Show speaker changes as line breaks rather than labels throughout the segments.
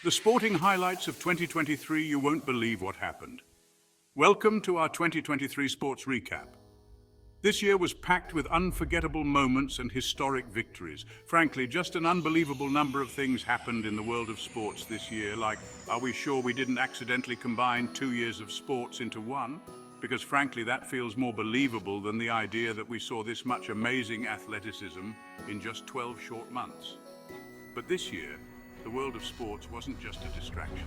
The sporting highlights of 2023, you won't believe what happened. Welcome to our 2023 Sports Recap. This year was packed with unforgettable moments and historic victories. Frankly, just an unbelievable number of things happened in the world of sports this year, like, are we sure we didn't accidentally combine 2 years of sports into one? Because frankly, that feels more believable than the idea that we saw this much amazing athleticism in just 12 short months. But this year, the world of sports wasn't just a distraction.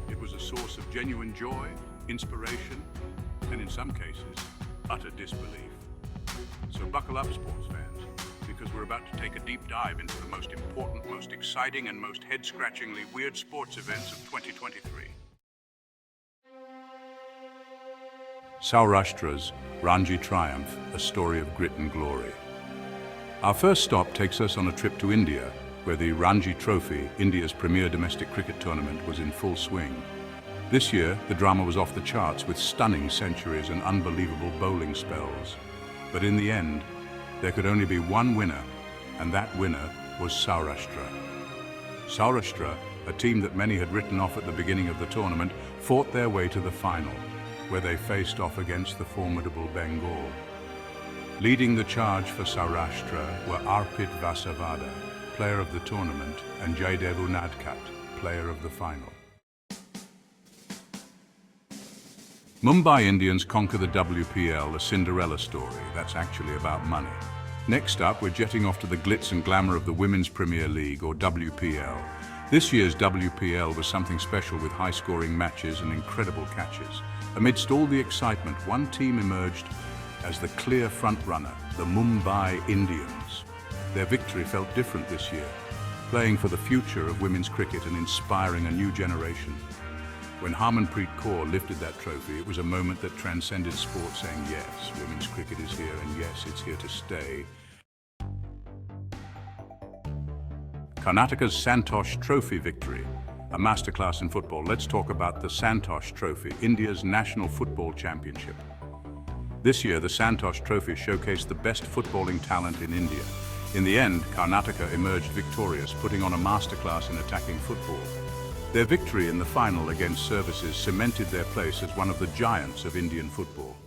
It was a source of genuine joy, inspiration, and in some cases, utter disbelief. So buckle up, sports fans, because we're about to take a deep dive into the most important, most exciting, and most head-scratchingly weird sports events of 2023. Saurashtra's Ranji Triumph, a story of grit and glory. Our first stop takes us on a trip to India, where the Ranji Trophy, India's premier domestic cricket tournament, was in full swing. This year, the drama was off the charts with stunning centuries and unbelievable bowling spells. But in the end, there could only be one winner, and that winner was Saurashtra. Saurashtra, a team that many had written off at the beginning of the tournament, fought their way to the final, where they faced off against the formidable Bengal. Leading the charge for Saurashtra were Arpit Vasavada, player of the tournament, and Jaydev Unadkat, player of the final. Mumbai Indians conquer the WPL, a Cinderella story that's actually about money. Next up, we're jetting off to the glitz and glamour of the Women's Premier League, or WPL. This year's WPL was something special with high-scoring matches and incredible catches. Amidst all the excitement, one team emerged as the clear front-runner, the Mumbai Indians. Their victory felt different this year, playing for the future of women's cricket and inspiring a new generation. When Harmanpreet Kaur lifted that trophy, it was a moment that transcended sport, saying, yes, women's cricket is here, and yes, it's here to stay. Karnataka's Santosh Trophy victory, a masterclass in football. Let's talk about the Santosh Trophy, India's national football championship. This year, the Santosh Trophy showcased the best footballing talent in India. In the end, Karnataka emerged victorious, putting on a masterclass in attacking football. Their victory in the final against Services cemented their place as one of the giants of Indian football.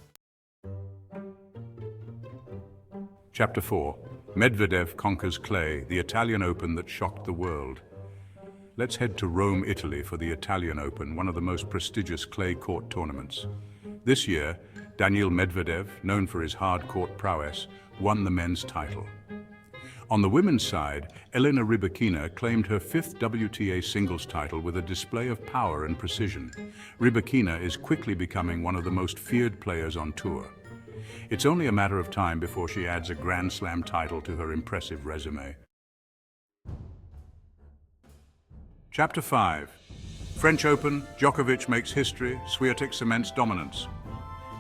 Chapter 4. Medvedev conquers clay, the Italian Open that shocked the world. Let's head to Rome, Italy for the Italian Open, one of the most prestigious clay court tournaments. This year, Daniil Medvedev, known for his hard court prowess, won the men's title. On the women's side, Elena Rybakina claimed her 5th WTA singles title with a display of power and precision. Rybakina is quickly becoming one of the most feared players on tour. It's only a matter of time before she adds a Grand Slam title to her impressive resume. Chapter 5. French Open, Djokovic makes history, Swiatek cements dominance.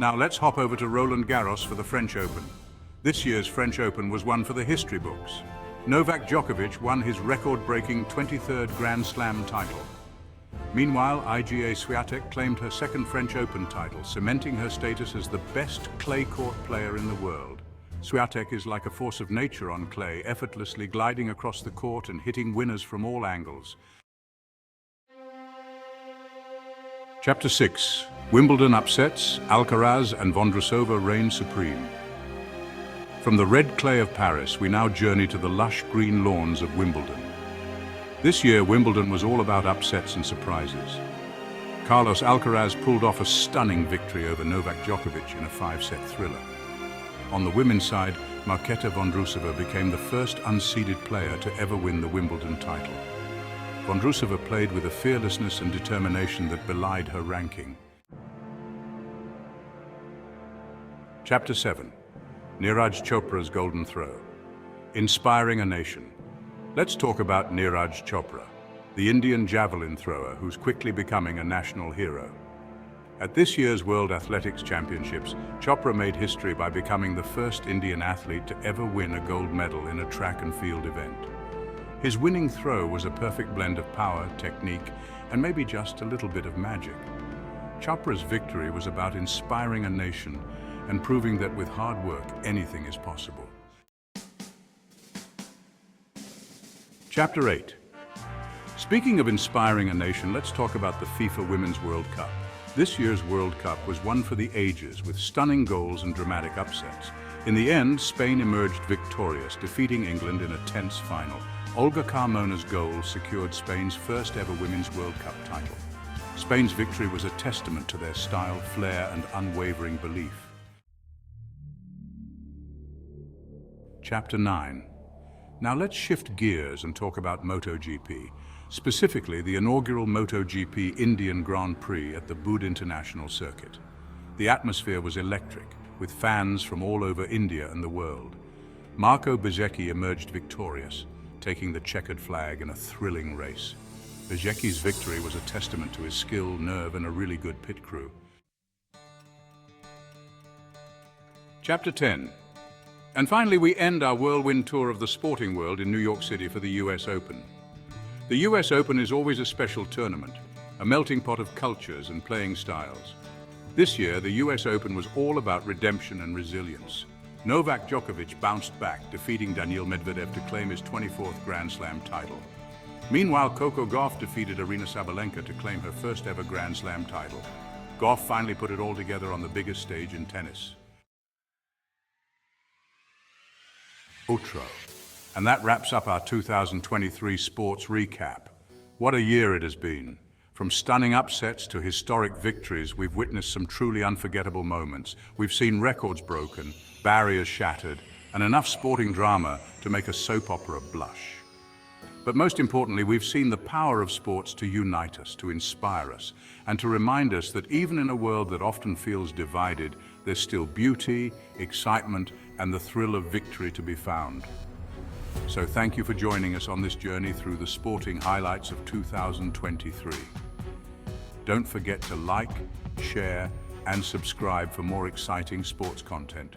Now let's hop over to Roland Garros for the French Open. This year's French Open was one for the history books. Novak Djokovic won his record-breaking 23rd Grand Slam title. Meanwhile, Iga Swiatek claimed her 2nd French Open title, cementing her status as the best clay court player in the world. Swiatek is like a force of nature on clay, effortlessly gliding across the court and hitting winners from all angles. Chapter 6. Wimbledon upsets, Alcaraz and Vondrousova reign supreme. From the red clay of Paris, we now journey to the lush green lawns of Wimbledon. This year, Wimbledon was all about upsets and surprises. Carlos Alcaraz pulled off a stunning victory over Novak Djokovic in a 5-set thriller. On the women's side, Marketa Vondrousova became the first unseeded player to ever win the Wimbledon title. Vondrousova played with a fearlessness and determination that belied her ranking. Chapter 7. Neeraj Chopra's golden throw. Inspiring a nation. Let's talk about Neeraj Chopra, the Indian javelin thrower who's quickly becoming a national hero. At this year's World Athletics Championships, Chopra made history by becoming the first Indian athlete to ever win a gold medal in a track and field event. His winning throw was a perfect blend of power, technique, and maybe just a little bit of magic. Chopra's victory was about inspiring a nation and proving that with hard work, anything is possible. Chapter 8. Speaking of inspiring a nation, let's talk about the FIFA Women's World Cup. This year's World Cup was one for the ages, with stunning goals and dramatic upsets. In the end, Spain emerged victorious, defeating England in a tense final. Olga Carmona's goal secured Spain's first ever Women's World Cup title. Spain's victory was a testament to their style, flair, and unwavering belief. Chapter 9. Now let's shift gears and talk about MotoGP, specifically the inaugural MotoGP Indian Grand Prix at the Bud International Circuit. The atmosphere was electric, with fans from all over India and the world. Marco Bezzecchi emerged victorious, taking the checkered flag in a thrilling race. Bezzecchi's victory was a testament to his skill, nerve, and a really good pit crew. Chapter 10. And finally, we end our whirlwind tour of the sporting world in New York City for the US Open. The US Open is always a special tournament, a melting pot of cultures and playing styles. This year, the US Open was all about redemption and resilience. Novak Djokovic bounced back, defeating Daniil Medvedev to claim his 24th Grand Slam title. Meanwhile, Coco Gauff defeated Aryna Sabalenka to claim her first ever Grand Slam title. Gauff finally put it all together on the biggest stage in tennis. Outro. And that wraps up our 2023 sports recap. What a year it has been. From stunning upsets to historic victories, we've witnessed some truly unforgettable moments. We've seen records broken, barriers shattered, and enough sporting drama to make a soap opera blush. But most importantly, we've seen the power of sports to unite us, to inspire us, and to remind us that even in a world that often feels divided, there's still beauty, excitement, and the thrill of victory to be found. So thank you for joining us on this journey through the sporting highlights of 2023. Don't forget to like, share, and subscribe for more exciting sports content.